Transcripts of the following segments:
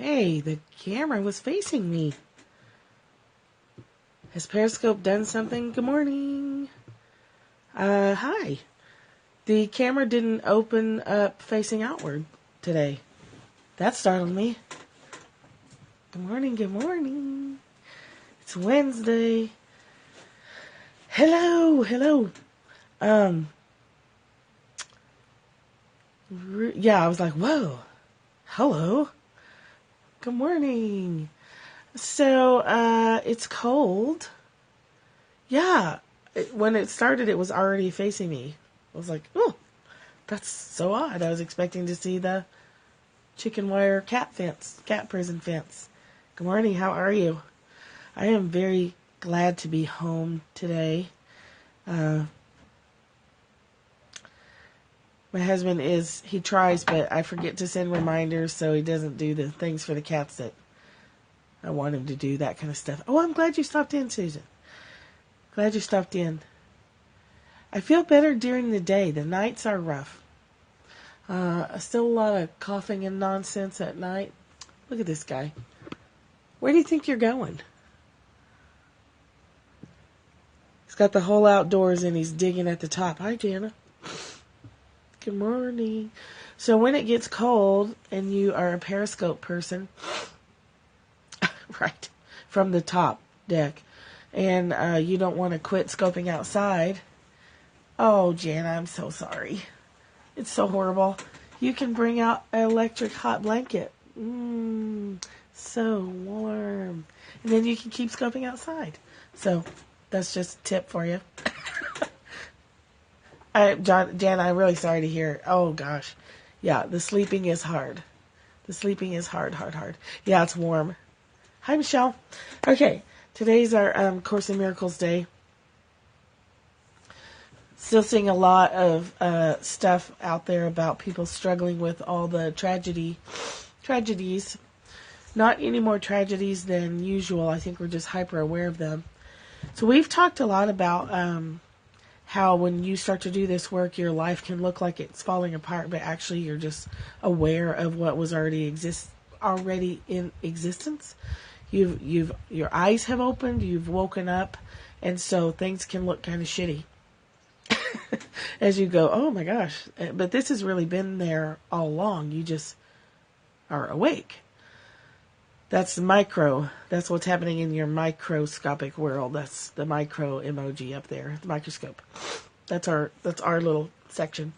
Hey, the camera was facing me. Has Periscope done something? Good morning. Hi. The camera didn't open up facing outward today. That startled me. Good morning, good morning. It's Wednesday. Hello. Yeah, I was like, whoa. Hello. Good morning. So, it's cold. Yeah. When it started, it was already facing me. I was like, oh, that's so odd. I was expecting to see the chicken wire cat prison fence. Good morning. How are you? I am very glad to be home today. My husband he tries, but I forget to send reminders, so he doesn't do the things for the cats that I want him to do, that kind of stuff. Oh, I'm glad you stopped in, Susan. Glad you stopped in. I feel better during the day. The nights are rough. Still a lot of coughing and nonsense at night. Look at this guy. Where do you think you're going? He's got the whole outdoors and he's digging at the top. Hi, Jana. Good morning. So when it gets cold and you are a Periscope person, right, from the top deck, and you don't want to quit scoping outside. Oh, Jana, I'm so sorry. It's so horrible. You can bring out an electric hot blanket. So warm. And then you can keep scoping outside. So that's just a tip for you. Jan, I'm really sorry to hear. Oh, gosh. Yeah, the sleeping is hard. The sleeping is hard. Yeah, it's warm. Hi, Michelle. Okay, today's our Course in Miracles Day. Still seeing a lot of stuff out there about people struggling with all the tragedies. Not any more tragedies than usual. I think we're just hyper aware of them. So we've talked a lot about how when you start to do this work, your life can look like it's falling apart, but actually you're just aware of what was already in existence. Your eyes have opened, you've woken up, and so things can look kind of shitty as you go, oh my gosh, but this has really been there all along. You just are awake. That's micro. That's what's happening in your microscopic world. That's the micro emoji up there, the microscope. That's our little section.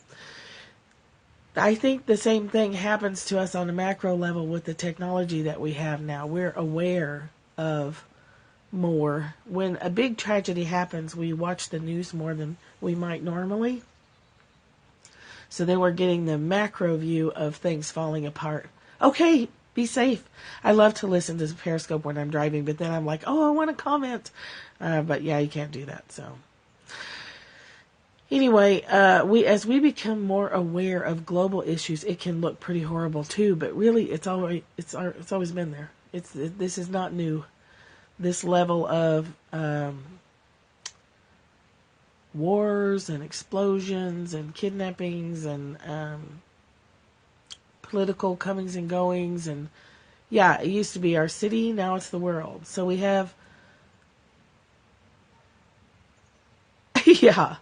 I think the same thing happens to us on a macro level with the technology that we have now. We're aware of more. When a big tragedy happens, we watch the news more than we might normally. So then we're getting the macro view of things falling apart. Okay, be safe. I love to listen to Periscope when I'm driving, but then I'm like, oh, I want to comment. But yeah, you can't do that. So anyway, as we become more aware of global issues, it can look pretty horrible too. But really, it's always been there. This is not new. This level of wars and explosions and kidnappings and political comings and goings, and yeah, it used to be our city, now it's the world. So we have yeah,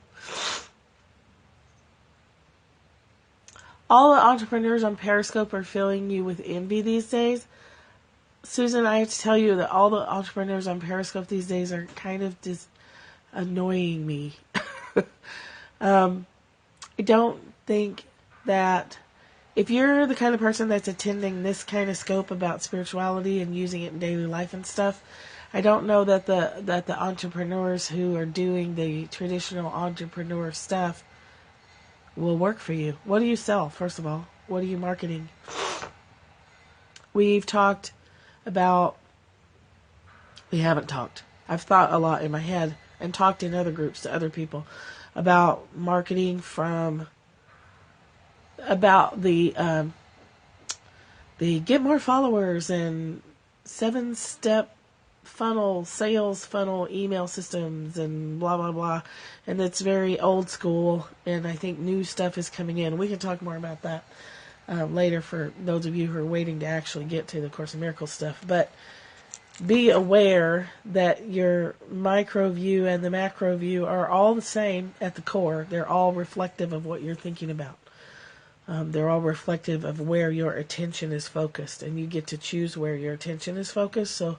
all the entrepreneurs on Periscope are filling you with envy these days. Susan, I have to tell you that all the entrepreneurs on Periscope these days are kind of just annoying me. I don't think that if you're the kind of person that's attending this kind of scope about spirituality and using it in daily life and stuff, I don't know that the entrepreneurs who are doing the traditional entrepreneur stuff will work for you. What do you sell, first of all? What are you marketing? We haven't talked. I've thought a lot in my head and talked in other groups to other people about marketing about the get more followers and 7-step funnel, sales funnel, email systems and blah, blah, blah. And it's very old school, and I think new stuff is coming in. We can talk more about that. later for those of you who are waiting to actually get to the Course in Miracles stuff. But be aware that your micro view and the macro view are all the same at the core. They're all reflective of what you're thinking about. They're all reflective of where your attention is focused, and you get to choose where your attention is focused, so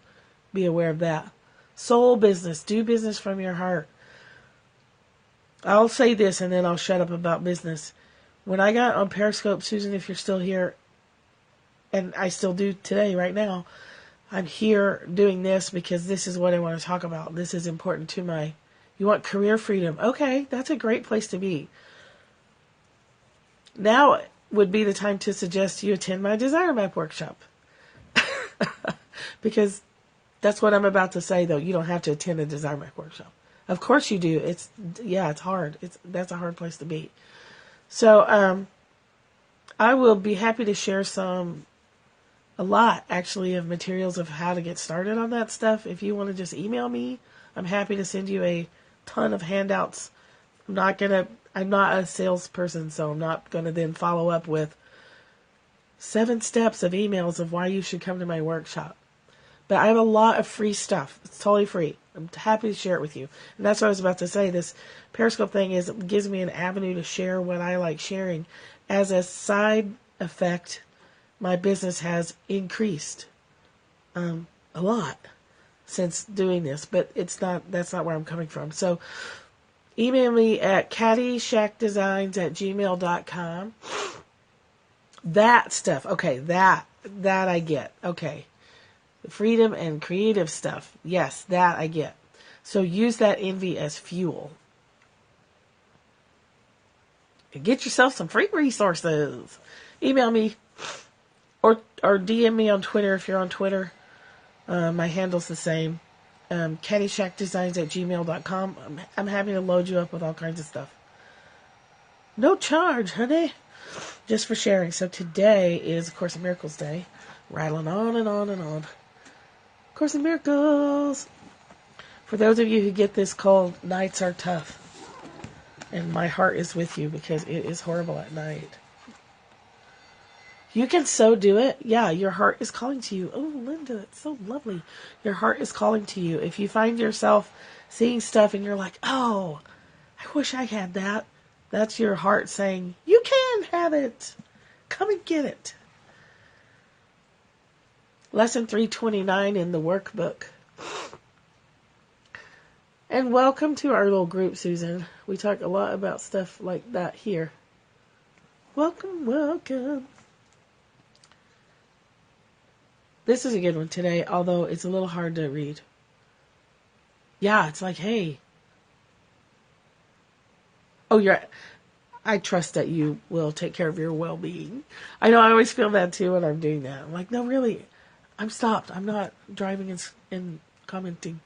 be aware of that. Soul business. Do business from your heart. I'll say this and then I'll shut up about business. When I got on Periscope, Susan, if you're still here, and I still do today, right now, I'm here doing this because this is what I want to talk about. This is important to my... You want career freedom. Okay, that's a great place to be. Now would be the time to suggest you attend my Desire Map workshop. Because that's what I'm about to say, though. You don't have to attend a Desire Map workshop. Of course you do. It's hard. That's a hard place to be. So I will be happy to share a lot actually of materials of how to get started on that stuff. If you want to just email me, I'm happy to send you a ton of handouts. I'm not a salesperson, so I'm not going to then follow up with 7 steps of emails of why you should come to my workshop. But I have a lot of free stuff. It's totally free. I'm happy to share it with you. And that's what I was about to say. This Periscope thing gives me an avenue to share what I like sharing. As a side effect, my business has increased a lot since doing this. But that's not where I'm coming from. So email me at caddyshackdesigns@gmail.com. That stuff. Okay, that I get. Okay. Freedom and creative stuff. Yes, that I get. So use that envy as fuel. And get yourself some free resources. Email me or DM me on Twitter if you're on Twitter. My handle's the same. caddyshackdesigns@gmail.com. I'm happy to load you up with all kinds of stuff. No charge, honey. Just for sharing. So today is Course in Miracles Day. Rattling on and on and on. Course in Miracles. For those of you who get this cold, nights are tough. And my heart is with you because it is horrible at night. You can so do it. Yeah, your heart is calling to you. Oh, Linda, it's so lovely. Your heart is calling to you. If you find yourself seeing stuff and you're like, oh, I wish I had that. That's your heart saying, you can have it. Come and get it. Lesson 329 in the workbook. And welcome to our little group, Susan. We talk a lot about stuff like that here. Welcome, welcome. This is a good one today, although it's a little hard to read. Yeah, it's like, hey. Oh, I trust that you will take care of your well-being. I know I always feel that too when I'm doing that. I'm like, no, really. I'm stopped. I'm not driving and commenting.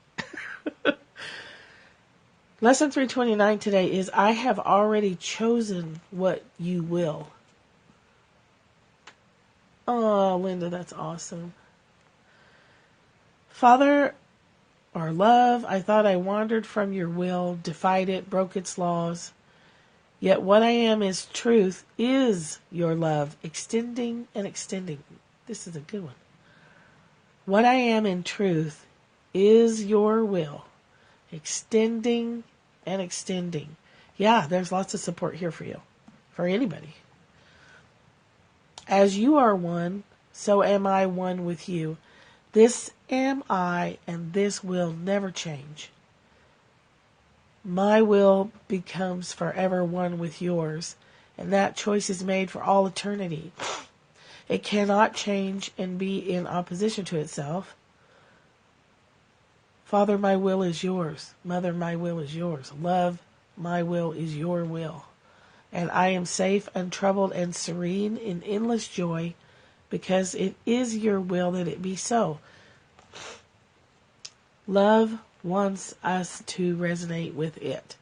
Lesson 329 today is, I have already chosen what you will. Oh, Linda, that's awesome. Father, or love, I thought I wandered from your will, defied it, broke its laws. Yet what I am is truth, is your love, extending and extending. This is a good one. What I am in truth is your will, extending and extending. Yeah, there's lots of support here for you, for anybody. As you are one, so am I one with you. This am I, and this will never change. My will becomes forever one with yours, and that choice is made for all eternity. It cannot change and be in opposition to itself. Father, my will is yours. Mother, my will is yours. Love, my will is your will. And I am safe, untroubled, and serene in endless joy, because it is your will that it be so. Love wants us to resonate with it.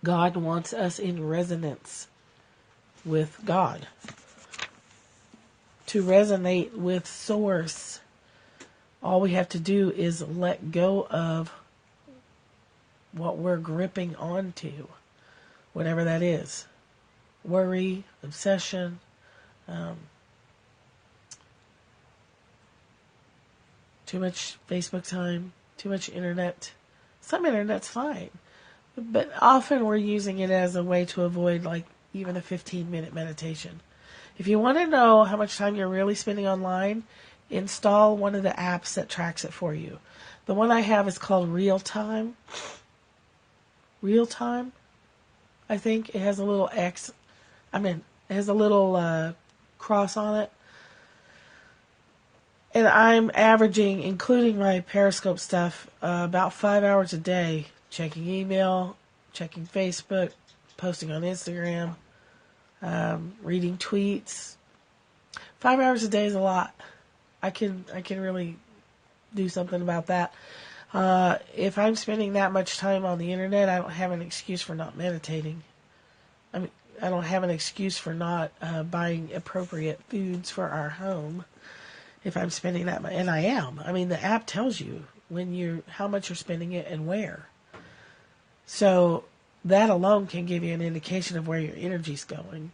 God wants us in resonance with God. To resonate with Source, all we have to do is let go of what we're gripping onto, whatever that is. worry, obsession, too much Facebook time, too much internet. Some internet's fine, but often we're using it as a way to avoid like even a 15-minute meditation. If you want to know how much time you're really spending online, install one of the apps that tracks it for you. The one I have is called Real Time. Real Time, I think. It has a little X. It has a little cross on it. And I'm averaging, including my Periscope stuff, about 5 hours a day. Checking email, checking Facebook, posting on Instagram, reading tweets. 5 hours a day is a lot. I can really do something about that. If I'm spending that much time on the internet, I don't have an excuse for not meditating. I don't have an excuse for not buying appropriate foods for our home. If I'm spending that much, and I am. The app tells you how much you're spending it and where. So that alone can give you an indication of where your energy's going.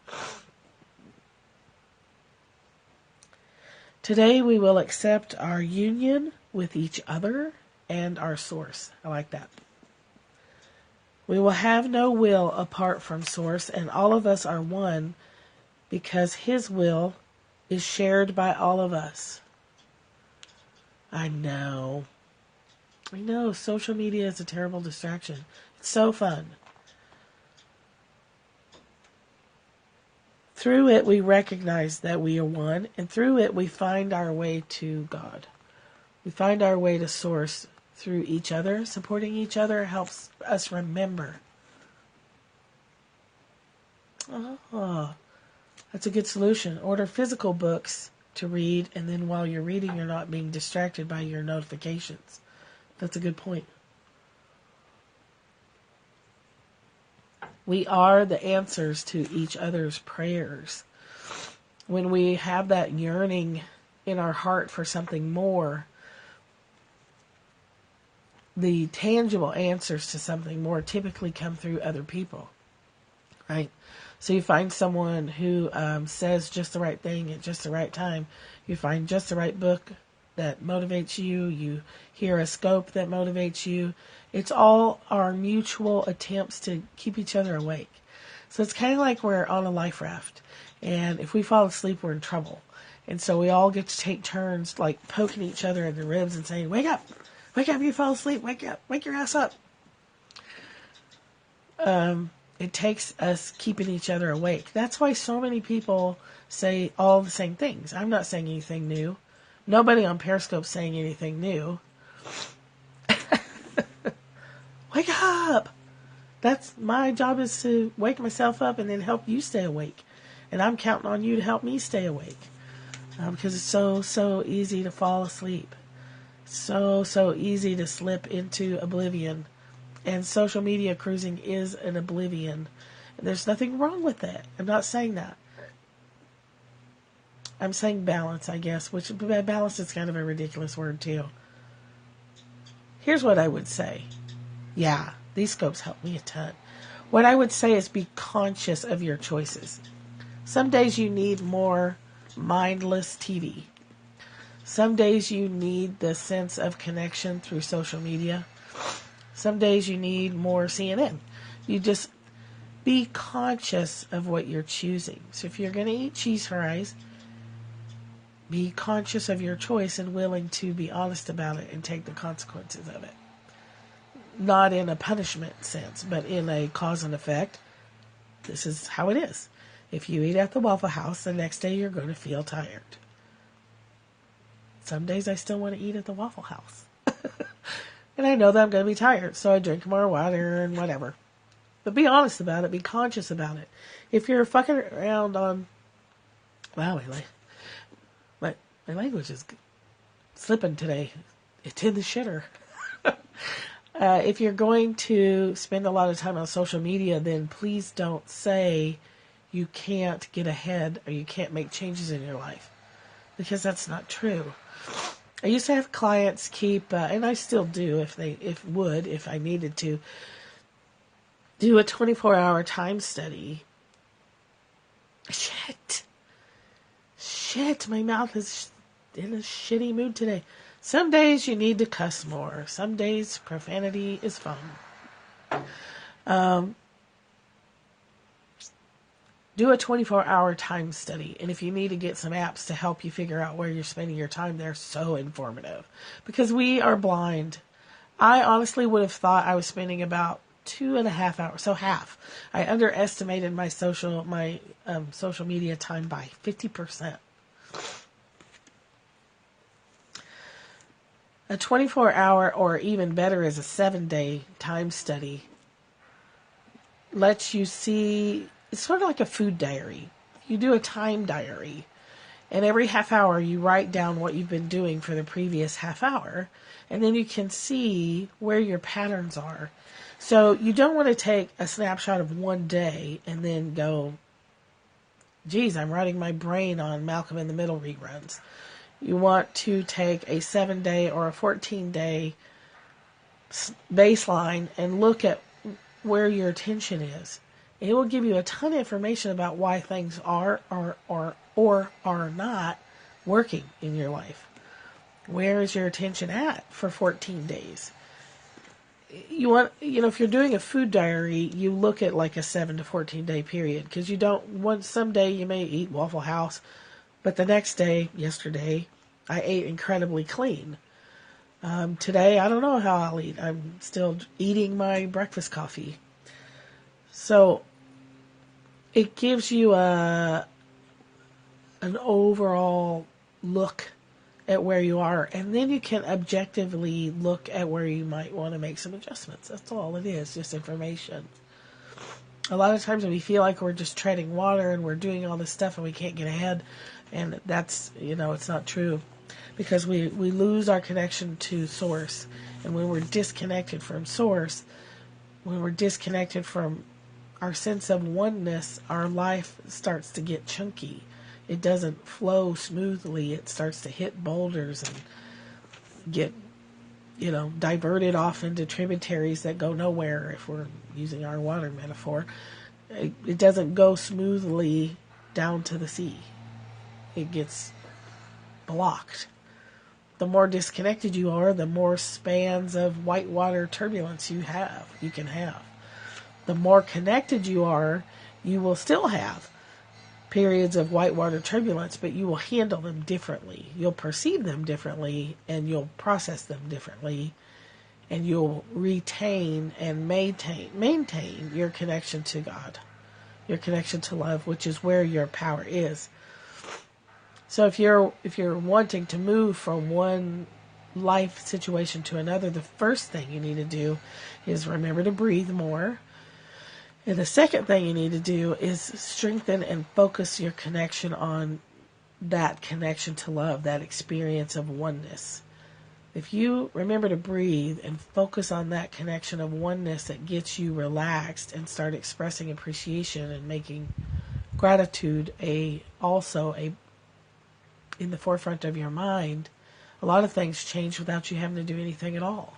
Today we will accept our union with each other and our source. I like that. We will have no will apart from source, and all of us are one because his will is shared by all of us. I know. Social media is a terrible distraction. It's so fun. Through it, we recognize that we are one, and through it, we find our way to God. We find our way to source through each other. Supporting each other helps us remember. Oh, that's a good solution. Order physical books to read, and then while you're reading, you're not being distracted by your notifications. That's a good point. We are the answers to each other's prayers. When we have that yearning in our heart for something more, the tangible answers to something more typically come through other people, right? So you find someone who says just the right thing at just the right time. You find just the right book that motivates you. You hear a scope that motivates you. It's all our mutual attempts to keep each other awake. So it's kind of like we're on a life raft. And if we fall asleep, we're in trouble. And so we all get to take turns like poking each other in the ribs and saying, wake up, you fall asleep, wake up, wake your ass up. It takes us keeping each other awake. That's why so many people say all the same things. I'm not saying anything new. Nobody on Periscope's saying anything new. Wake up! That's my job, is to wake myself up and then help you stay awake. And I'm counting on you to help me stay awake. Because it's so easy to fall asleep. So easy to slip into oblivion. And social media cruising is an oblivion. And there's nothing wrong with that. I'm not saying that. I'm saying balance, I guess. Which balance is kind of a ridiculous word too. Here's what I would say. Yeah, these scopes help me a ton. What I would say is be conscious of your choices. Some days you need more mindless TV. Some days you need the sense of connection through social media. Some days you need more CNN. You just be conscious of what you're choosing. So if you're going to eat cheese fries, be conscious of your choice and willing to be honest about it and take the consequences of it. Not in a punishment sense, but in a cause and effect. This is how it is. If you eat at the Waffle House, the next day you're going to feel tired. Some days I still want to eat at the Waffle House. And I know that I'm going to be tired, so I drink more water and whatever. But be honest about it. Be conscious about it. If you're fucking around on... Wow, my language is slipping today. It's in the shitter. If you're going to spend a lot of time on social media, then please don't say you can't get ahead or you can't make changes in your life. Because that's not true. I used to have clients keep, and I still do if I needed to, do a 24-hour time study shit, my mouth is in a shitty mood today. Some days you need to cuss more. Some days profanity is fun. Do a 24-hour time study. And if you need to get some apps to help you figure out where you're spending your time, they're so informative. Because we are blind. I honestly would have thought I was spending about 2.5 hours, so half. I underestimated my social media time by 50%. A 24-hour, or even better, is a 7-day time study. Lets you see, it's sort of like a food diary. You do a time diary, and every half hour you write down what you've been doing for the previous half hour, and then you can see where your patterns are. So you don't want to take a snapshot of one day and then go, geez, I'm writing my brain on Malcolm in the Middle reruns. You want to take a 7-day or a 14-day baseline and look at where your attention is. It will give you a ton of information about why things are or are not working in your life. Where is your attention at for 14 days? You want, if you're doing a food diary, you look at like a 7 to 14 day period, because you don't want, someday you may eat Waffle House, but the next day, yesterday, I ate incredibly clean. Today, I don't know how I'll eat. I'm still eating my breakfast coffee. So it gives you an overall look at where you are, and then you can objectively look at where you might want to make some adjustments. That's all it is, just information. A lot of times we feel like we're just treading water and we're doing all this stuff and we can't get ahead, and that's, it's not true, because we lose our connection to source. And when we're disconnected from source, when we're disconnected from our sense of oneness, our life starts to get chunky. It doesn't flow smoothly. It starts to hit boulders and get, diverted off into tributaries that go nowhere, if we're using our water metaphor. It doesn't go smoothly down to the sea. It gets blocked. The more disconnected you are, the more spans of whitewater turbulence you can have. The more connected you are, you will still have periods of whitewater turbulence, but you will handle them differently. You'll perceive them differently, and you'll process them differently, and you'll retain and maintain your connection to God, your connection to love, which is where your power is. So if you're wanting to move from one life situation to another, the first thing you need to do is remember to breathe more. And the second thing you need to do is strengthen and focus your connection on that connection to love, that experience of oneness. If you remember to breathe and focus on that connection of oneness that gets you relaxed, and start expressing appreciation and making gratitude also in the forefront of your mind, a lot of things change without you having to do anything at all.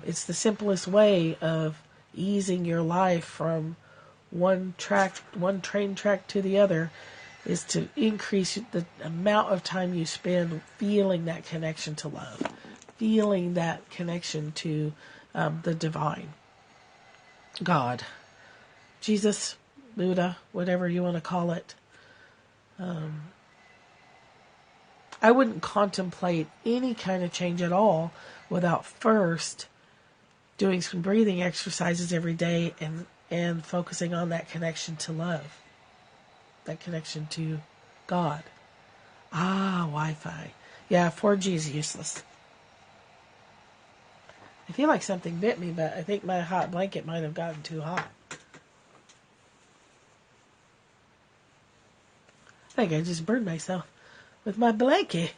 It's the simplest way of easing your life from one train track to the other, is to increase the amount of time you spend feeling that connection to love, feeling that connection to the divine, God, Jesus, Buddha, whatever you want to call it. I wouldn't contemplate any kind of change at all without first doing some breathing exercises every day and focusing on that connection to love, that connection to God. Wi-Fi. Yeah, 4G is useless. I feel like something bit me, but I think my hot blanket might have gotten too hot. I think I just burned myself with my blanket.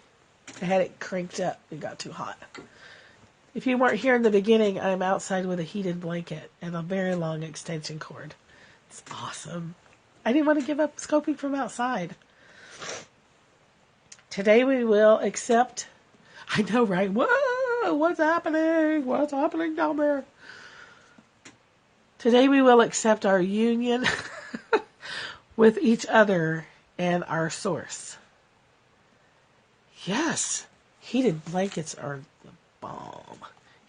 I had it cranked up. It got too hot. If you weren't here in the beginning, I'm outside with a heated blanket and a very long extension cord. It's awesome. I didn't want to give up scoping from outside. Today we will accept... I know, right? Whoa! What's happening? What's happening down there? Today we will accept our union with each other and our source. Yes, heated blankets are the bomb.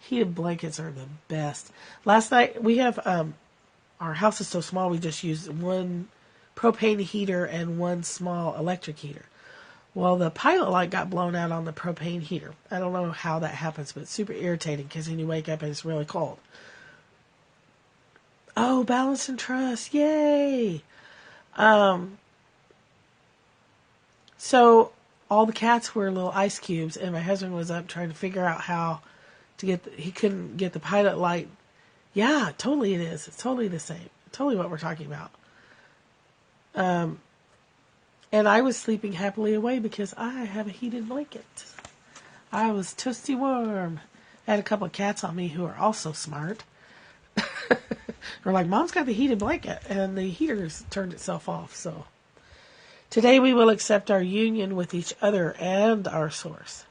Heated blankets are the best. Last night, we have, our house is so small, we just used one propane heater and one small electric heater. Well, the pilot light got blown out on the propane heater. I don't know how that happens, but it's super irritating because then you wake up and it's really cold. Oh, balance and trust. Yay! So all the cats were little ice cubes, and my husband was up trying to figure out how to get he couldn't get the pilot light. Yeah, totally it is. It's totally the same. Totally what we're talking about. And I was sleeping happily away because I have a heated blanket. I was toasty warm. I had a couple of cats on me who are also smart. We're like, Mom's got the heated blanket, and the heater's turned itself off. So today we will accept our union with each other and our source.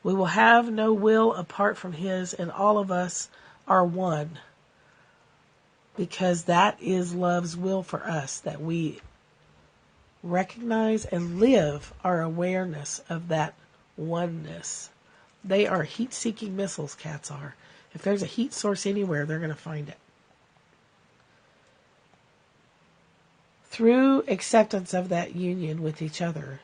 We will have no will apart from His, and all of us are one. Because that is love's will for us, that we recognize and live our awareness of that oneness. They are heat-seeking missiles, cats are. If there's a heat source anywhere, they're going to find it. Through acceptance of that union with each other,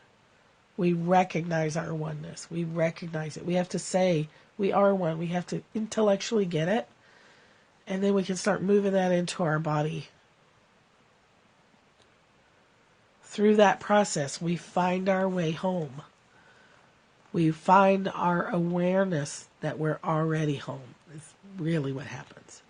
we recognize our oneness. We recognize it. We have to say we are one. We have to intellectually get it. And then we can start moving that into our body. Through that process, we find our way home. We find our awareness that we're already home. It's really what happens.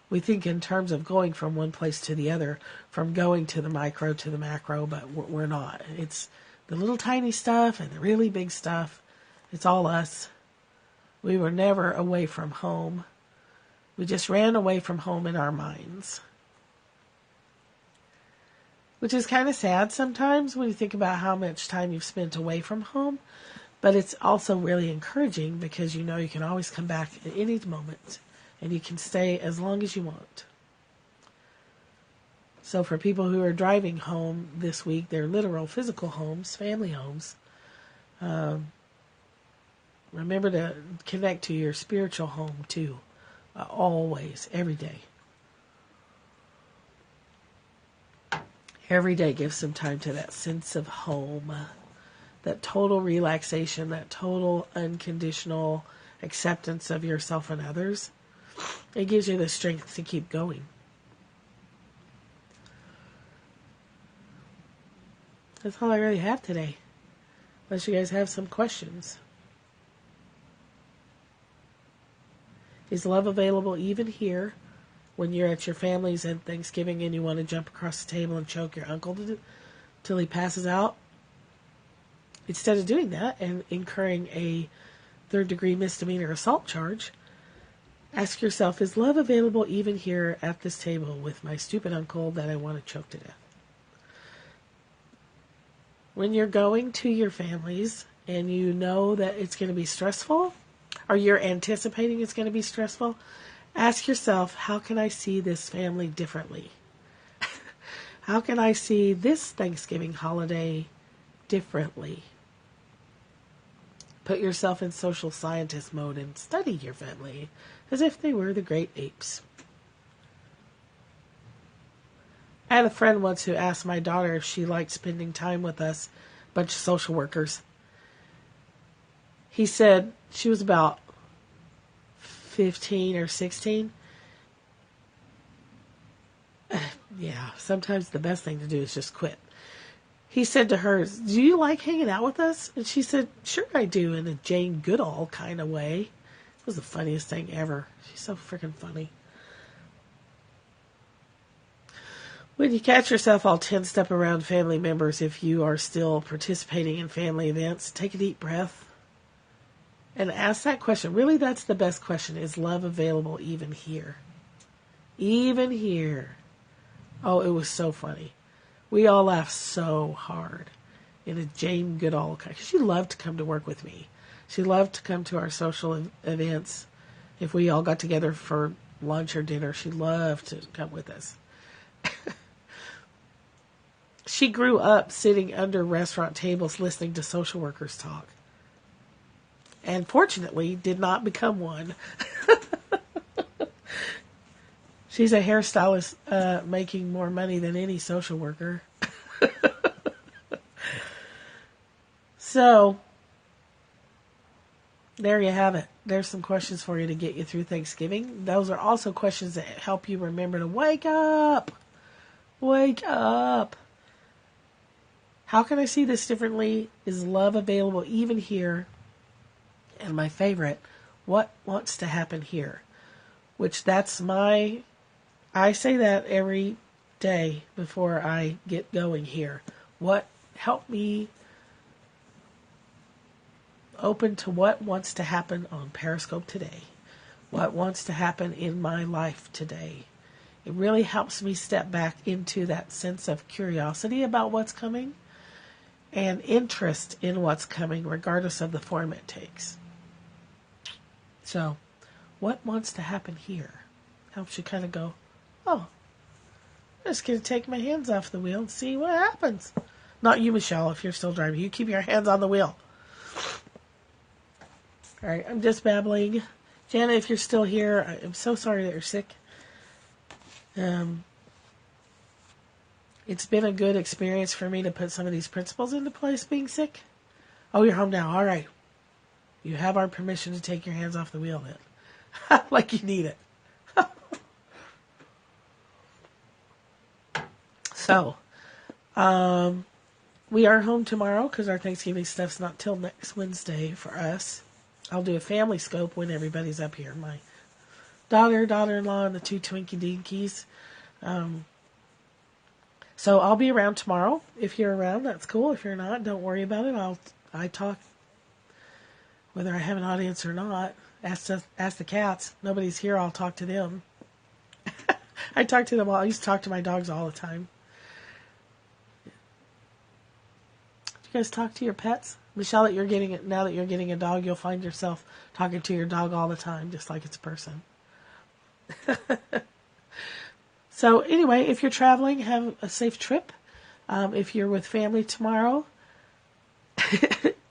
We think in terms of going from one place to the other, from going to the micro to the macro, but we're not. It's the little tiny stuff and the really big stuff. It's all us. We were never away from home. We just ran away from home in our minds. Which is kind of sad sometimes when you think about how much time you've spent away from home. But it's also really encouraging because you know you can always come back at any moment. And you can stay as long as you want. So for people who are driving home this week, they're literal physical homes, family homes. Remember to connect to your spiritual home too. Always, every day. Every day give some time to that sense of home. That total relaxation, that total unconditional acceptance of yourself and others. It gives you the strength to keep going. That's all I really have today. Unless you guys have some questions. Is love available even here when you're at your family's at Thanksgiving and you want to jump across the table and choke your uncle till he passes out? Instead of doing that and incurring a third-degree misdemeanor assault charge, ask yourself, is love available even here at this table with my stupid uncle that I want to choke to death? When you're going to your families and you know that it's going to be stressful, or you're anticipating it's going to be stressful, ask yourself, how can I see this family differently? How can I see this Thanksgiving holiday differently? Put yourself in social scientist mode and study your family as if they were the great apes. I had a friend once who asked my daughter if she liked spending time with us, a bunch of social workers. He said she was about 15 or 16. Yeah, sometimes the best thing to do is just quit. He said to her, do you like hanging out with us? And she said, sure I do, in a Jane Goodall kind of way. It was the funniest thing ever. She's so freaking funny. When you catch yourself all tensed up around family members, if you are still participating in family events, take a deep breath and ask that question. Really, that's the best question. Is love available even here? Even here. Oh, it was so funny. We all laughed so hard in a Jane Goodall kind. She loved to come to work with me. She loved to come to our social events. If we all got together for lunch or dinner, she loved to come with us. She grew up sitting under restaurant tables listening to social workers talk. And fortunately, did not become one. She's a hairstylist making more money than any social worker. So, there you have it. There's some questions for you to get you through Thanksgiving. Those are also questions that help you remember to wake up. Wake up. How can I see this differently? Is love available even here? And my favorite, what wants to happen here? Which I say that every day before I get going here. What help me open to what wants to happen on Periscope today? What wants to happen in my life today? It really helps me step back into that sense of curiosity about what's coming and interest in what's coming, regardless of the form it takes. So, what wants to happen here? Helps you kind of go, oh, I'm just going to take my hands off the wheel and see what happens. Not you, Michelle, if you're still driving. You keep your hands on the wheel. All right, I'm just babbling. Jana, if you're still here, I'm so sorry that you're sick. It's been a good experience for me to put some of these principles into place being sick. Oh, you're home now. All right. You have our permission to take your hands off the wheel then. Like you need it. So, we are home tomorrow because our Thanksgiving stuff's not till next Wednesday for us. I'll do a family scope when everybody's up here. My daughter-in-law, and the two Twinkie Dinkies. So I'll be around tomorrow. If you're around, that's cool. If you're not, don't worry about it. I talk whether I have an audience or not. Ask the cats. Nobody's here. I'll talk to them. I talk to them all. I used to talk to my dogs all the time. Do you guys talk to your pets? Michelle, now that you're getting a dog, you'll find yourself talking to your dog all the time, just like it's a person. So anyway, if you're traveling, have a safe trip. If you're with family tomorrow,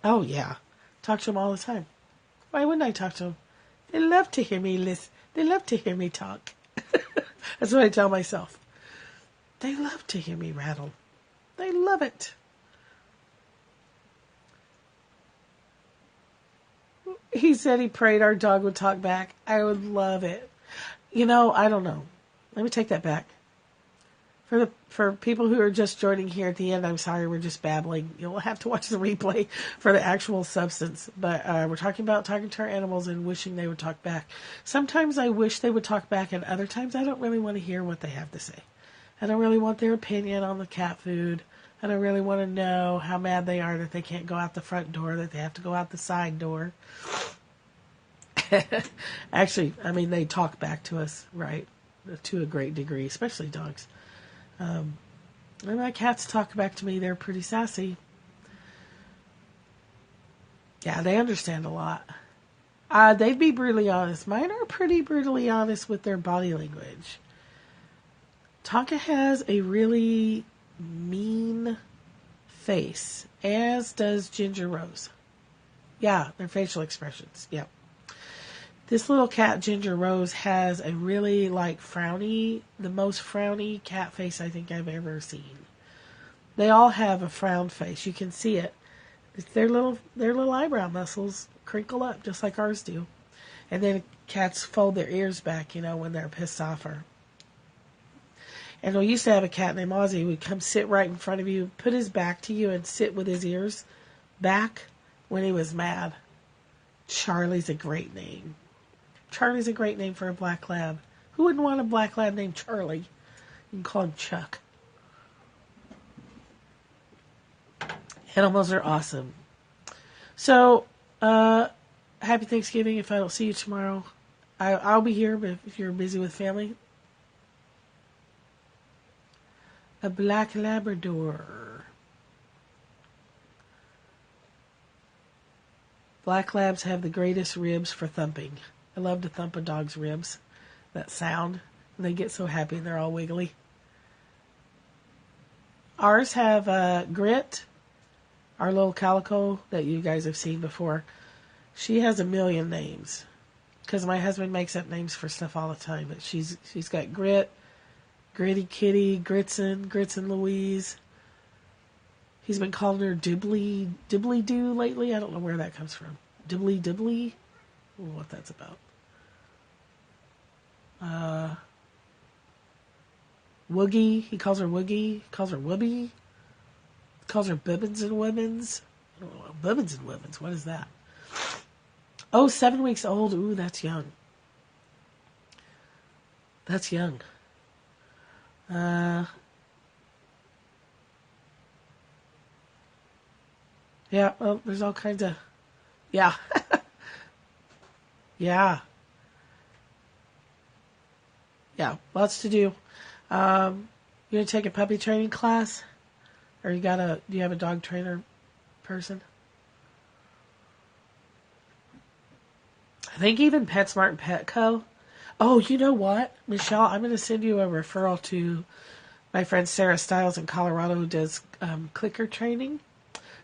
oh yeah, talk to them all the time. Why wouldn't I talk to them? They love to hear me listen. They love to hear me talk. That's what I tell myself. They love to hear me rattle. They love it. He said he prayed our dog would talk back. I would love it. I don't know. Let me take that back. For people who are just joining here at the end, I'm sorry, we're just babbling. You'll have to watch the replay for the actual substance. But we're talking about talking to our animals and wishing they would talk back. Sometimes I wish they would talk back, and other times I don't really want to hear what they have to say. I don't really want their opinion on the cat food. I don't really want to know how mad they are that they can't go out the front door, that they have to go out the side door. Actually, they talk back to us, right? To a great degree, especially dogs. And my cats talk back to me. They're pretty sassy. Yeah, they understand a lot. They'd be brutally honest. Mine are pretty brutally honest with their body language. Tonka has a really mean face, as does Ginger Rose. Yeah, their facial expressions. Yeah. This little cat, Ginger Rose, has a really the most frowny cat face I think I've ever seen. They all have a frown face. You can see it. It's their little eyebrow muscles crinkle up just like ours do. And then cats fold their ears back, when they're pissed off. And we used to have a cat named Ozzy who would come sit right in front of you, put his back to you, and sit with his ears back when he was mad. Charlie's a great name. Charlie's a great name for a black lab. Who wouldn't want a black lab named Charlie? You can call him Chuck. Animals are awesome. So, happy Thanksgiving if I don't see you tomorrow. I'll be here, but if you're busy with family. A black Labrador. Black labs have the greatest ribs for thumping. I love to thump a dog's ribs. That sound. And they get so happy and they're all wiggly. Ours have Grit, our little calico that you guys have seen before. She has a million names because my husband makes up names for stuff all the time. But she's got Grit, Gritty Kitty, Gritson Louise. He's been calling her Dibbly Doo lately. I don't know where that comes from. Dibbly. I don't know what that's about. Woogie. He calls her Woogie. He calls her Wooby. He calls her Bibbins and Women's. I don't know. Bibbins and Women's. What is that? Oh, 7 weeks old. Ooh, that's young. That's young. Yeah, well, there's all kinds of... Yeah. Yeah. Yeah, lots to do. You going to take a puppy training class? Or do you have a dog trainer person? I think even PetSmart and Petco. Oh, you know what, Michelle? I'm going to send you a referral to my friend Sarah Stiles in Colorado who does clicker training.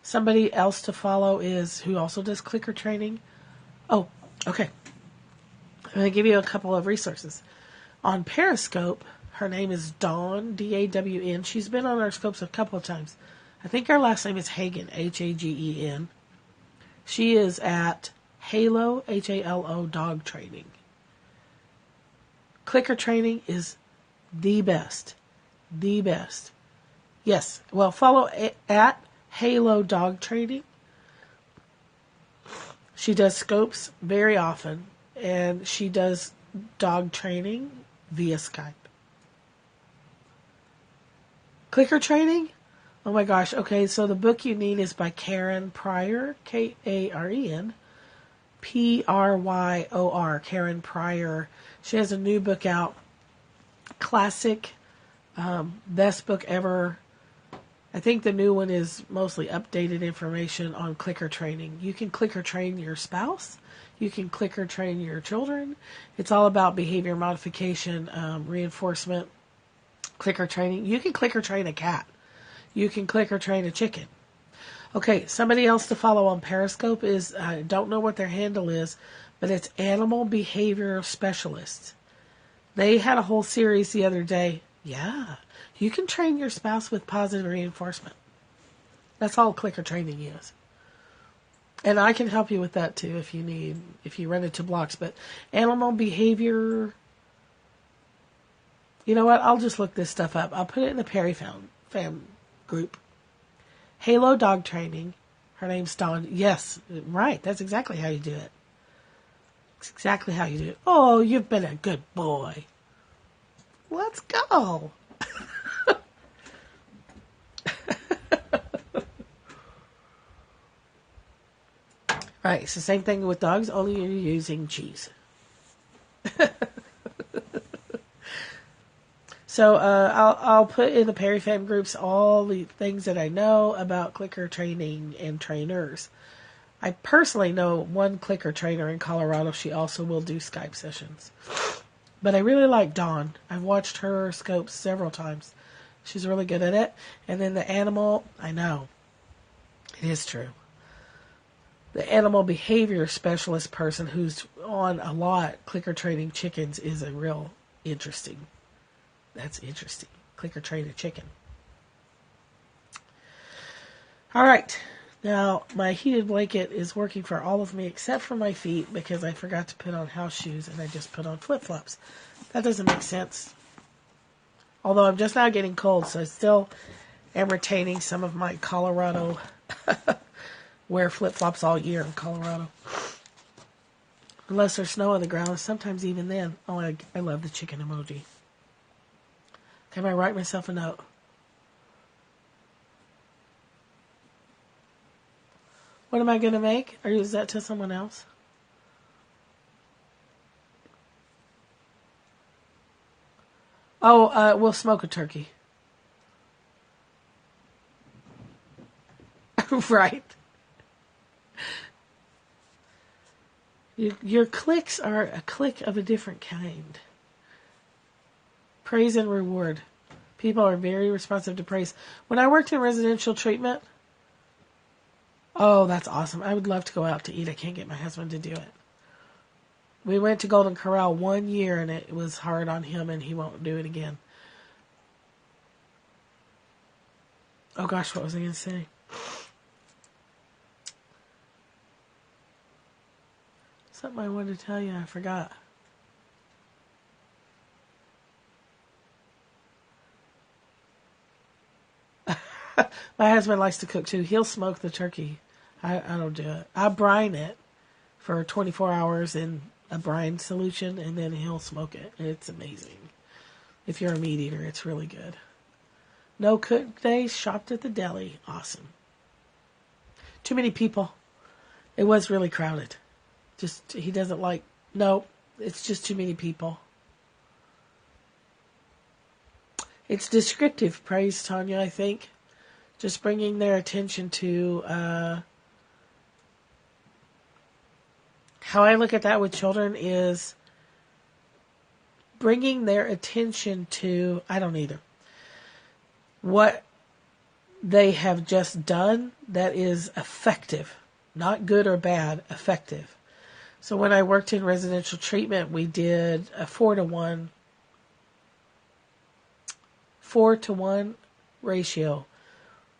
Somebody else to follow is who also does clicker training. Oh, okay. I'm going to give you a couple of resources. On Periscope, her name is Dawn, Dawn. She's been on our scopes a couple of times. I think her last name is Hagen, Hagen. She is at Halo, Halo dog training. Clicker training is the best. The best. Yes. Well, follow at Halo dog training. She does scopes very often, and she does dog training via Skype. Clicker training? Oh my gosh. Okay, so the book you need is by Karen Pryor, Karen Pryor, Karen Pryor. She has a new book out, classic, best book ever. I think the new one is mostly updated information on clicker training. You can clicker train your spouse. You can clicker train your children. It's all about behavior modification, reinforcement, clicker training. You can clicker train a cat. You can clicker train a chicken. Okay, somebody else to follow on Periscope is, I don't know what their handle is, but it's Animal Behavior Specialists. They had a whole series the other day. Yeah, you can train your spouse with positive reinforcement. That's all clicker training is. And I can help you with that too if you run into blocks. But animal behavior, you know what? I'll just look this stuff up. I'll put it in the Perry fam group. Halo dog training. Her name's Dawn. Yes, right. That's exactly how you do it. It's exactly how you do it. Oh, you've been a good boy. Let's go. Right, it's the same thing with dogs, only you're using cheese. So I'll put in the Perry Fam groups all the things that I know about clicker training and trainers. I personally know one clicker trainer in Colorado. She also will do Skype sessions. But I really like Dawn. I've watched her scopes several times. She's really good at it. And then the animal, I know. It is true. The animal behavior specialist person who's on a lot clicker training chickens is a real interesting. That's interesting. Clicker train a chicken. All right. Now, my heated blanket is working for all of me except for my feet because I forgot to put on house shoes and I just put on flip-flops. That doesn't make sense. Although I'm just now getting cold, so I still am retaining some of my Colorado wear flip-flops all year in Colorado. Unless there's snow on the ground, sometimes even then. Oh, I love the chicken emoji. Can I write myself a note? What am I going to make? Or is that to someone else? Oh, we'll smoke a turkey. Right. Your clicks are a click of a different kind. Praise and reward. People are very responsive to praise. When I worked in residential treatment, oh, that's awesome. I would love to go out to eat. I can't get my husband to do it. We went to Golden Corral 1 year, and it was hard on him, and he won't do it again. Oh, gosh, what was I going to say? Something I wanted to tell you, I forgot. My husband likes to cook too. He'll smoke the turkey. I don't do it. I brine it for 24 hours in a brine solution, and then he'll smoke it. It's amazing. If you're a meat eater, it's really good. No cook days, shopped at the deli. Awesome. Too many people. It was really crowded. Just, he doesn't like, no, it's just too many people. It's descriptive praise, Tanya, I think. Just bringing their attention to, how I look at that with children is bringing their attention to, I don't either, what they have just done that is effective. Not good or bad, effective. So when I worked in residential treatment, we did a 4-to-1 ratio.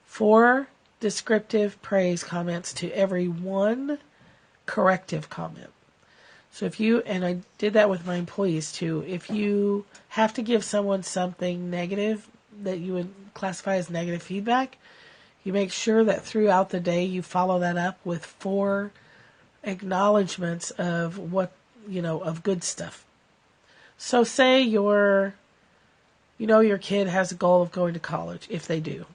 4 descriptive praise comments to every 1 corrective comment. So if you, and I did that with my employees too, if you have to give someone something negative that you would classify as negative feedback, you make sure that throughout the day you follow that up with 4 acknowledgments of what, of good stuff. So say your kid has a goal of going to college, if they do,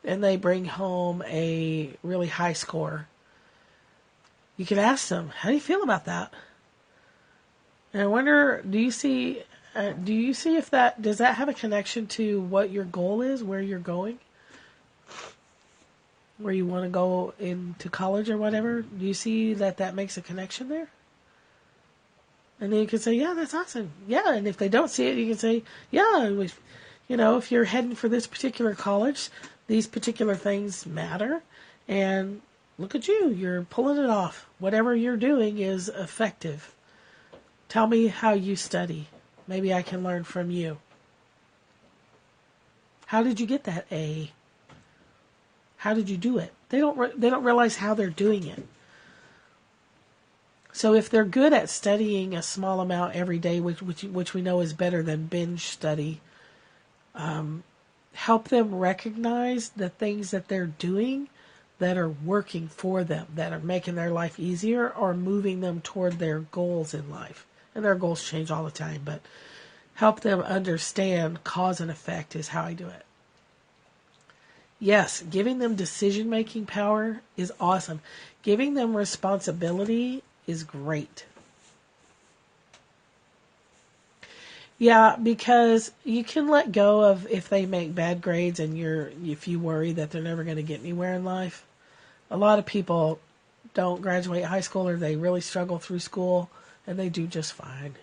and they bring home a really high score. You can ask them, how do you feel about that? And I wonder, do you see if does that have a connection to what your goal is, where you're going? Where you want to go into college or whatever? Do you see that makes a connection there? And then you can say, yeah, that's awesome. Yeah, and if they don't see it, you can say, yeah, if you're heading for this particular college, these particular things matter. And look at you, you're pulling it off. Whatever you're doing is effective. Tell me how you study. Maybe I can learn from you. How did you get that A? How did you do it? They don't realize how they're doing it. So if they're good at studying a small amount every day, which we know is better than binge study, help them recognize the things that they're doing that are working for them, that are making their life easier or moving them toward their goals in life. And their goals change all the time, but help them understand cause and effect is how I do it. Yes, giving them decision-making power is awesome. Giving them responsibility is great. Yeah, because you can let go of if they make bad grades and if you worry that they're never going to get anywhere in life. A lot of people don't graduate high school or they really struggle through school and they do just fine.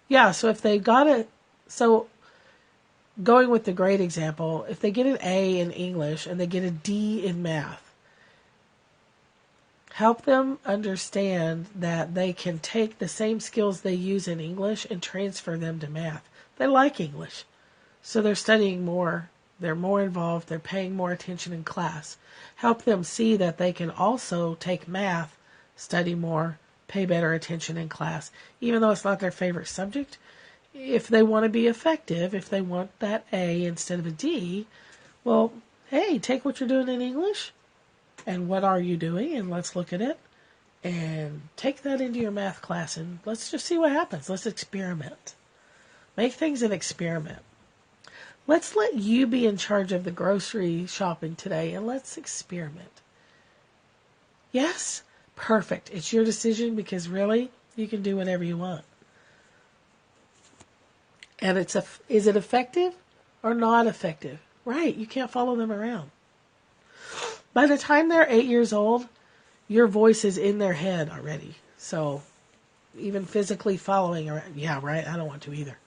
Yeah, so if they got it, so going with the grade example, if they get an A in English and they get a D in math, help them understand that they can take the same skills they use in English and transfer them to math. They like English, so they're studying more, they're more involved, they're paying more attention in class. Help them see that they can also take math, study more, pay better attention in class, even though it's not their favorite subject. If they want to be effective, if they want that A instead of a D, well, hey, take what you're doing in English and what are you doing, and let's look at it and take that into your math class and let's just see what happens. Let's experiment. Make things an experiment. Let's let you be in charge of the grocery shopping today and let's experiment. Yes? Perfect. It's your decision because really, you can do whatever you want. And is it effective or not effective? Right, you can't follow them around. By the time they're 8 years old, your voice is in their head already. So even physically following around, yeah, right, I don't want to either.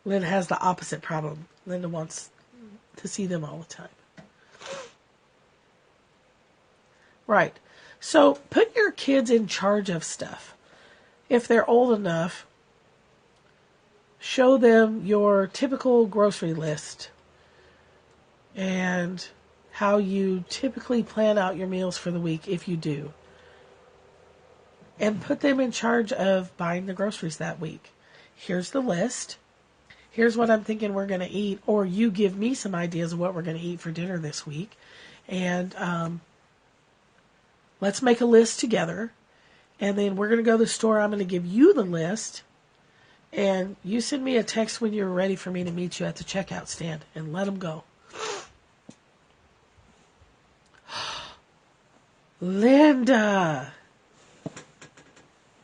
Linda has the opposite problem. Linda wants to see them all the time. Right. So put your kids in charge of stuff. If they're old enough, show them your typical grocery list and how you typically plan out your meals for the week, if you do. And put them in charge of buying the groceries that week. Here's the list. Here's what I'm thinking we're going to eat. Or you give me some ideas of what we're going to eat for dinner this week. And let's make a list together. And then we're going to go to the store. I'm going to give you the list. And you send me a text when you're ready for me to meet you at the checkout stand. And let them go. Linda,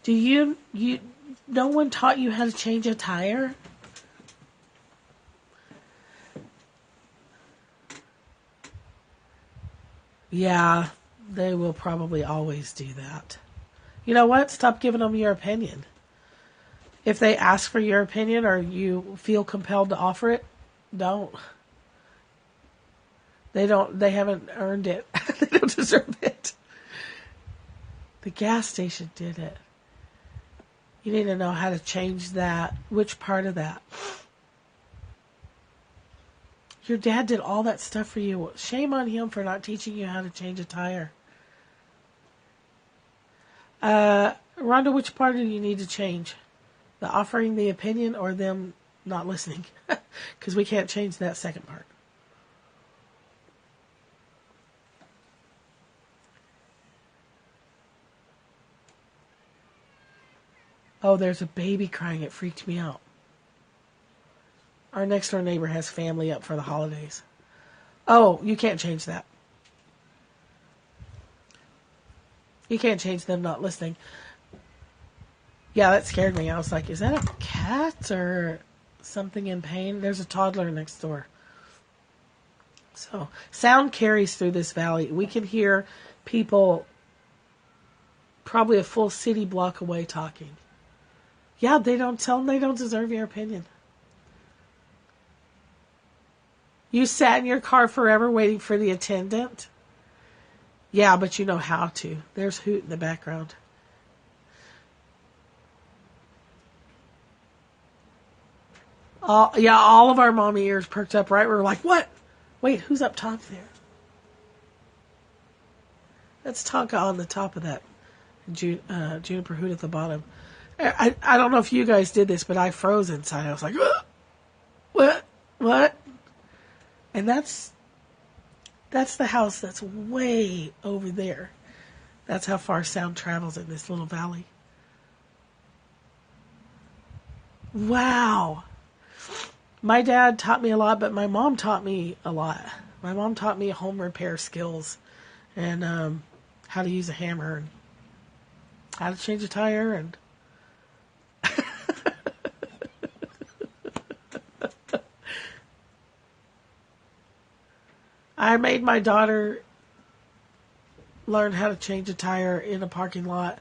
no one taught you how to change a tire? Yeah, they will probably always do that. You know what? Stop giving them your opinion. If they ask for your opinion or you feel compelled to offer it, don't. They haven't earned it. They don't deserve it. The gas station did it. You need to know how to change that. Which part of that? Your dad did all that stuff for you. Shame on him for not teaching you how to change a tire. Rhonda, which part do you need to change? The offering the opinion or them not listening? Because we can't change that second part. Oh, there's a baby crying. It freaked me out. Our next door neighbor has family up for the holidays. Oh, you can't change that. You can't change them not listening. Yeah, that scared me. I was like, is that a cat or something in pain? There's a toddler next door. So, sound carries through this valley. We can hear people probably a full city block away talking. Yeah, tell them they don't deserve your opinion. You sat in your car forever waiting for the attendant? Yeah, but you know how to. There's Hoot in the background. All of our mommy ears perked up, right? We were like, what? Wait, who's up top there? That's Tonka on the top of that. Juniper Hoot at the bottom. I don't know if you guys did this, but I froze inside. I was like, what? And that's the house that's way over there. That's how far sound travels in this little valley. Wow. My dad taught me a lot, but my mom taught me a lot. My mom taught me home repair skills and how to use a hammer and how to change a tire and I made my daughter learn how to change a tire in a parking lot.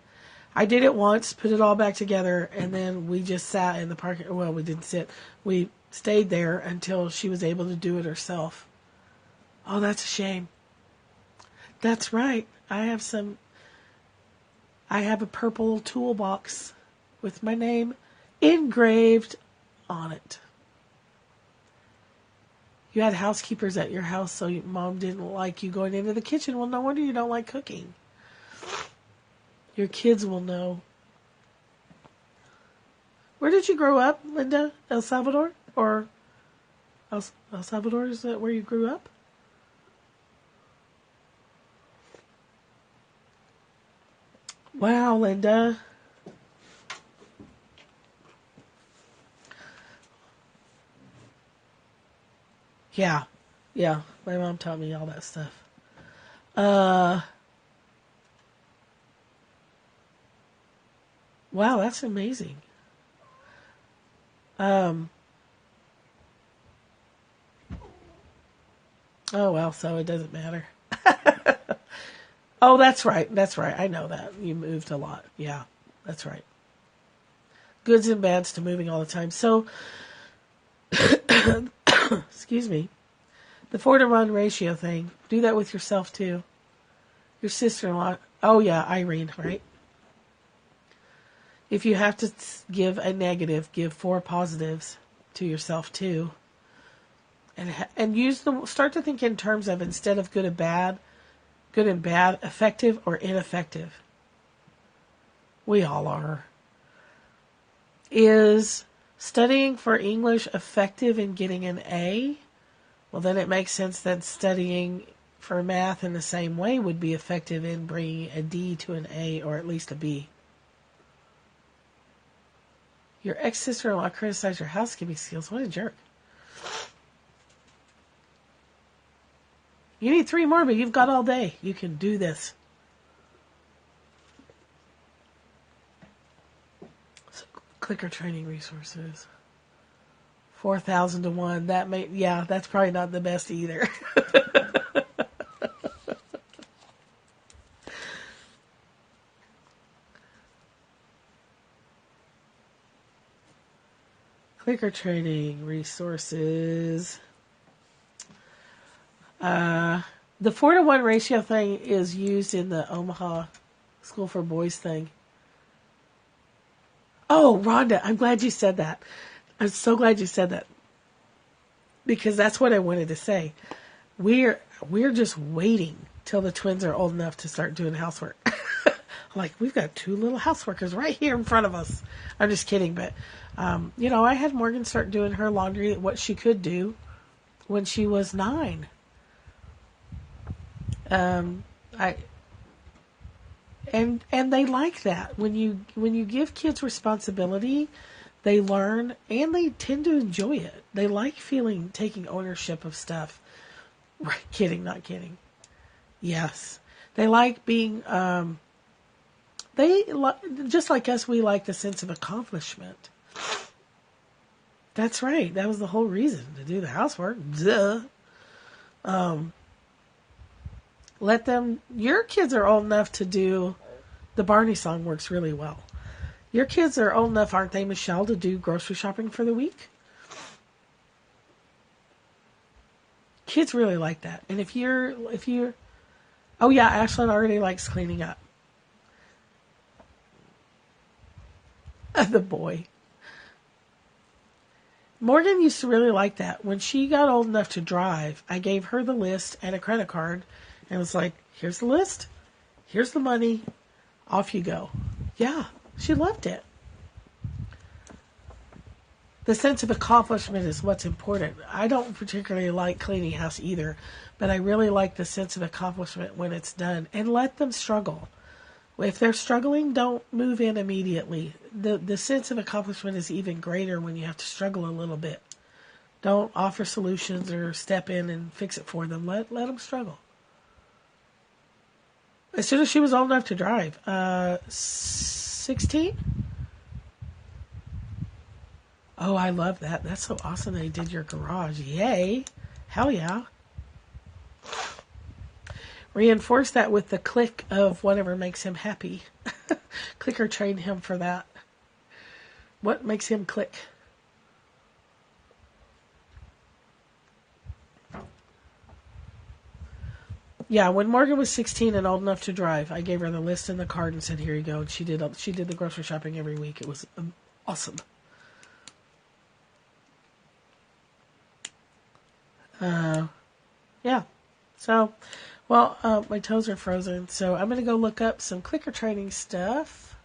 I did it once, put it all back together, and then we just sat in the parking. Well, we didn't sit. We stayed there until she was able to do it herself. Oh, that's a shame. That's right. I have a purple toolbox with my name engraved on it. You had housekeepers at your house, so your mom didn't like you going into the kitchen. Well, no wonder you don't like cooking. Your kids will know. Where did you grow up, Linda? El Salvador? Or El Salvador, is that where you grew up? Wow, Linda. Yeah. My mom taught me all that stuff. Wow, that's amazing. Oh, well, so it doesn't matter. Oh, that's right. I know that. You moved a lot. Yeah, that's right. Goods and bads to moving all the time. So, Excuse me. The 4-to-1 ratio thing. Do that with yourself too. Your sister-in-law. Oh yeah, Irene, right? If you have to give a negative, give 4 positives to yourself too. And start to think in terms of, instead of good and bad, effective or ineffective. We all are. Is studying for English effective in getting an A? Well, then it makes sense that studying for math in the same way would be effective in bringing a D to an A, or at least a B. Your ex-sister-in-law criticized your housekeeping skills. What a jerk. You need 3 more, but you've got all day. You can do this. So, clicker training resources. 4,000 to 1. That's probably not the best either. Clicker training resources. The 4-to-1 ratio thing is used in the Omaha School for Boys thing. Oh, Rhonda, I'm glad you said that. I'm so glad you said that. Because that's what I wanted to say. We're just waiting till the twins are old enough to start doing housework. Like, we've got 2 little houseworkers right here in front of us. I'm just kidding, but, I had Morgan start doing her laundry, what she could do, when she was 9. And they like that. When you give kids responsibility, they learn and they tend to enjoy it. They like taking ownership of stuff. Right, kidding, not kidding. Yes. They like being, just like us, we like the sense of accomplishment. That's right. That was the whole reason to do the housework. Duh. Your kids are old enough to do, the Barney song works really well. Your kids are old enough, aren't they, Michelle, to do grocery shopping for the week? Kids really like that. And if you're, oh yeah, Ashlyn already likes cleaning up. The boy. Morgan used to really like that. When she got old enough to drive, I gave her the list and a credit card and was like, here's the list, here's the money, off you go. Yeah, she loved it. The sense of accomplishment is what's important. I don't particularly like cleaning house either, but I really like the sense of accomplishment when it's done. And let them struggle. If they're struggling, don't move in immediately. The sense of accomplishment is even greater when you have to struggle a little bit. Don't offer solutions or step in and fix it for them. Let them struggle. As soon as she was old enough to drive. 16? Oh, I love that. That's so awesome they did your garage. Yay. Hell yeah. Reinforce that with the click of whatever makes him happy. Click or train him for that. What makes him click? Yeah, when Morgan was 16 and old enough to drive, I gave her the list and the card and said, here you go. And she did the grocery shopping every week. It was awesome. Yeah. So, well, my toes are frozen, so I'm going to go look up some clicker training stuff.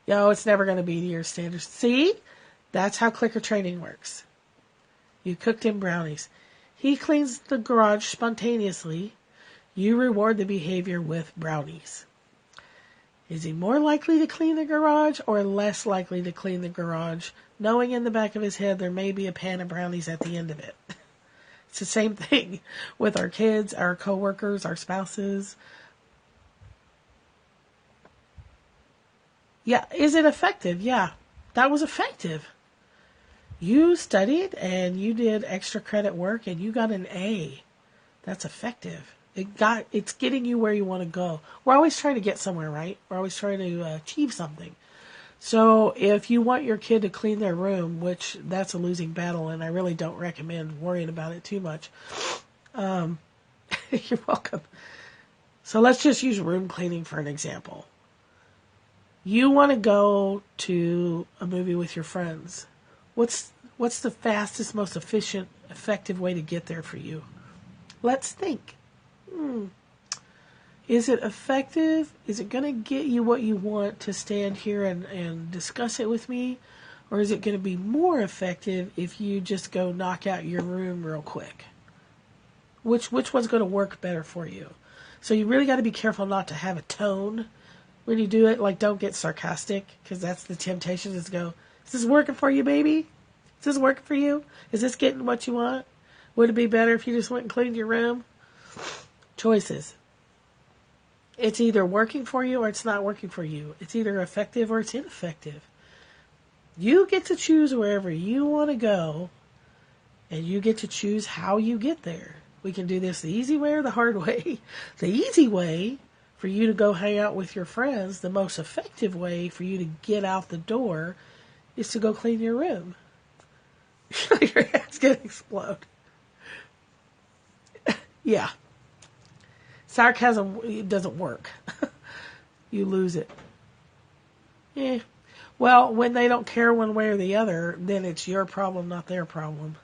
Yo, it's never going to be to your standards. See? That's how clicker training works. You cooked him brownies. He cleans the garage spontaneously. You reward the behavior with brownies. Is he more likely to clean the garage or less likely to clean the garage, knowing in the back of his head there may be a pan of brownies at the end of it? It's the same thing with our kids, our coworkers, our spouses. Yeah, is it effective? Yeah, that was effective. You studied and you did extra credit work and you got an A. That's effective. It's getting you where you want to go. We're always trying to get somewhere, right? We're always trying to achieve something. So if you want your kid to clean their room, which that's a losing battle, and I really don't recommend worrying about it too much. You're welcome. So let's just use room cleaning for an example. You want to go to a movie with your friends. What's the fastest, most efficient, effective way to get there for you? Let's think. Is it effective? Is it going to get you what you want to stand here and discuss it with me? Or is it going to be more effective if you just go knock out your room real quick? Which one's going to work better for you? So you really got to be careful not to have a tone when you do it. Like, don't get sarcastic, because that's the temptation, is to go, is this working for you, baby? Is this working for you? Is this getting what you want? Would it be better if you just went and cleaned your room? Choices. It's either working for you or it's not working for you. It's either effective or it's ineffective. You get to choose wherever you want to go, and you get to choose how you get there. We can do this the easy way or the hard way. The easy way for you to go hang out with your friends, the most effective way for you to get out the door, is to go clean your room. Your head's going to explode. Yeah. Sarcasm, it doesn't work. You lose it. Well, when they don't care one way or the other, then it's your problem, not their problem.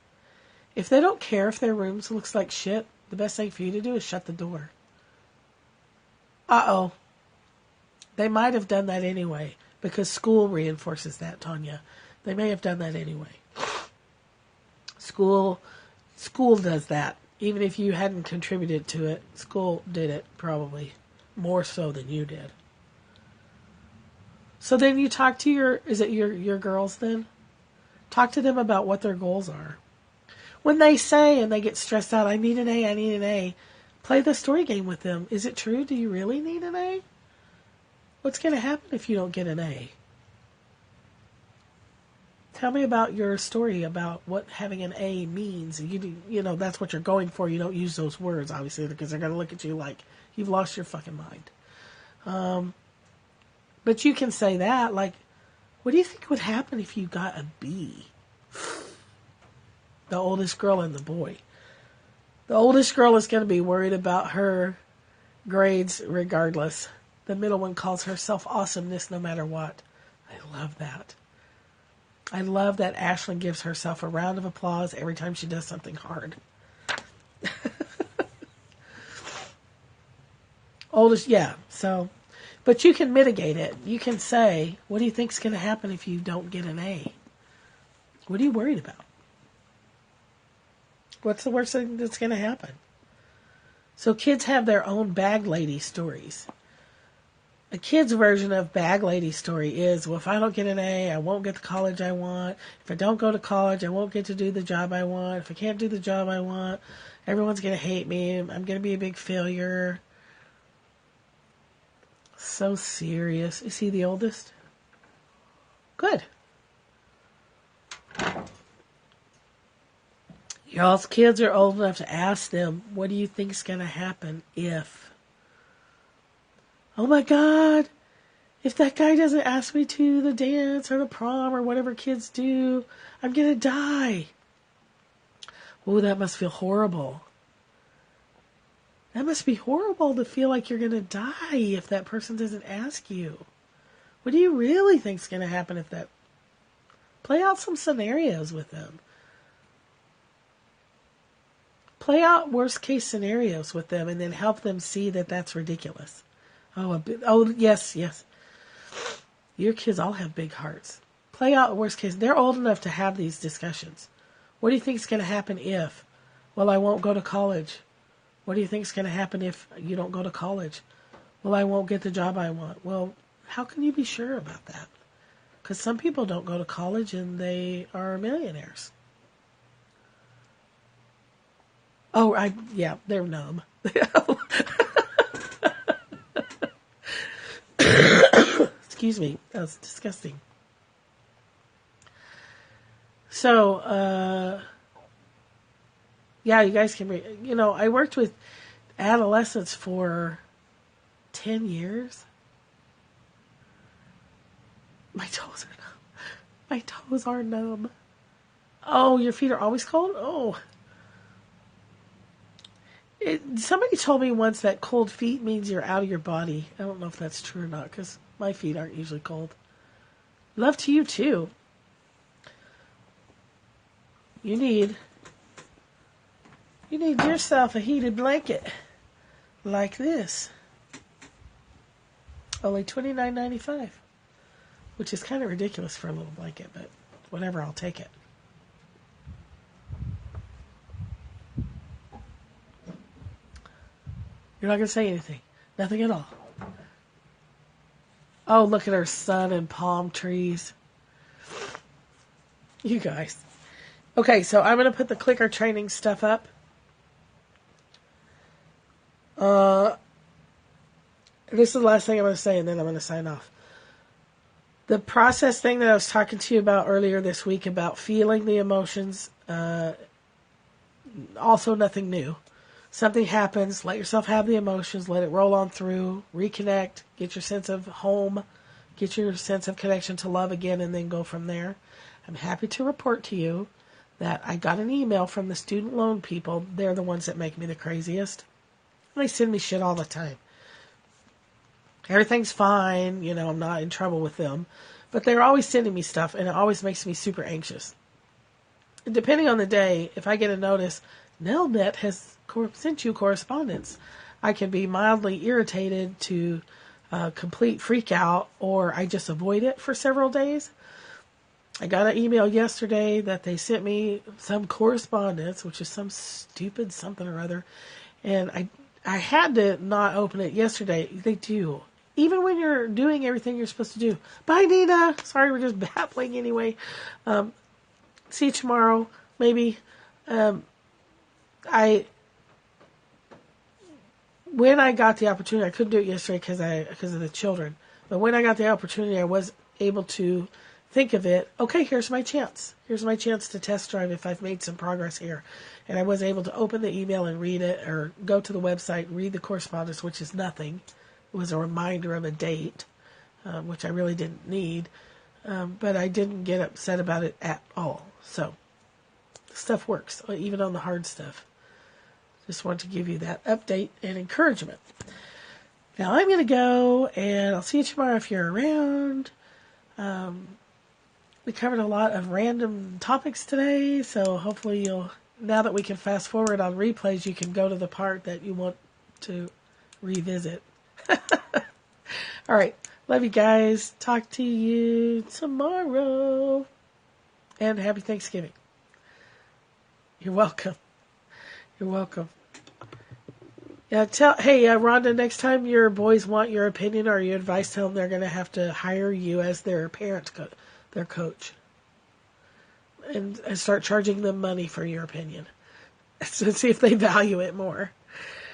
If they don't care if their room looks like shit, the best thing for you to do is shut the door. Uh-oh. They might have done that anyway, because school reinforces that, Tanya. They may have done that anyway. School does that. Even if you hadn't contributed to it, school did it, probably. More so than you did. So then you talk to your girls then? Talk to them about what their goals are. When they say and they get stressed out, I need an A, play the story game with them. Is it true? Do you really need an A? What's going to happen if you don't get an A? Tell me about your story about what having an A means. You know, that's what you're going for. You don't use those words, obviously, because they're going to look at you like you've lost your fucking mind. But you can say that, like, what do you think would happen if you got a B? The oldest girl and the boy. The oldest girl is going to be worried about her grades regardless. The middle one calls herself awesomeness no matter what. I love that. I love that Ashlyn gives herself a round of applause every time she does something hard. Oldest, yeah. So, but you can mitigate it. You can say, what do you think's going to happen if you don't get an A? What are you worried about? What's the worst thing that's going to happen? So kids have their own bag lady stories. A kid's version of bag lady story is, well, if I don't get an A, I won't get the college I want. If I don't go to college, I won't get to do the job I want. If I can't do the job I want, everyone's going to hate me. I'm going to be a big failure. So serious. Is he the oldest? Good. Y'all's kids are old enough to ask them, what do you think's going to happen if? Oh my God, if that guy doesn't ask me to the dance or the prom or whatever kids do, I'm going to die. Oh, that must feel horrible. That must be horrible to feel like you're going to die if that person doesn't ask you. What do you really think's going to happen if that... Play out some scenarios with them. Play out worst case scenarios with them and then help them see that that's ridiculous. Oh, yes. Your kids all have big hearts. Play out worst case. They're old enough to have these discussions. What do you think is going to happen if? Well, I won't go to college. What do you think is going to happen if you don't go to college? Well, I won't get the job I want. Well, how can you be sure about that? Because some people don't go to college and they are millionaires. Oh, they're numb. Excuse me, that was disgusting. So, you guys can read. I worked with adolescents for 10 years. My toes are numb. My toes are numb. Oh, your feet are always cold? Oh. Somebody told me once that cold feet means you're out of your body. I don't know if that's true or not, because my feet aren't usually cold. Love to you, too. You need yourself a heated blanket like this. Only $29.95, which is kind of ridiculous for a little blanket, but whatever, I'll take it. You're not going to say anything. Nothing at all. Oh, look at our sun and palm trees. You guys. Okay, so I'm going to put the clicker training stuff up. This is the last thing I'm going to say, and then I'm going to sign off. The process thing that I was talking to you about earlier this week about feeling the emotions, also nothing new. Something happens, let yourself have the emotions, let it roll on through, reconnect, get your sense of home, get your sense of connection to love again, and then go from there. I'm happy to report to you that I got an email from the student loan people. They're the ones that make me the craziest. They send me shit all the time. Everything's fine, I'm not in trouble with them. But they're always sending me stuff, and it always makes me super anxious. And depending on the day, if I get a notice, Nelnet has sent you correspondence, I can be mildly irritated to complete freak out, or I just avoid it for several days. I got an email yesterday that they sent me some correspondence, which is some stupid something or other, and I had to not open it yesterday. They do. Even when you're doing everything you're supposed to do. Bye, Nina. Sorry, we're just babbling anyway. See you tomorrow, maybe. When I got the opportunity, I couldn't do it yesterday because of the children. But when I got the opportunity, I was able to think of it. Okay, here's my chance. Here's my chance to test drive if I've made some progress here. And I was able to open the email and read it, or go to the website and read the correspondence, which is nothing. It was a reminder of a date, which I really didn't need. But I didn't get upset about it at all. So, stuff works, even on the hard stuff. Just want to give you that update and encouragement. Now I'm going to go, and I'll see you tomorrow if you're around. We covered a lot of random topics today, so hopefully now that we can fast forward on replays, you can go to the part that you want to revisit. All right. Love you guys. Talk to you tomorrow. And happy Thanksgiving. You're welcome. You're welcome. Yeah, Rhonda, next time your boys want your opinion or your advice, tell them they're going to have to hire you as their their coach. And start charging them money for your opinion. So see if they value it more.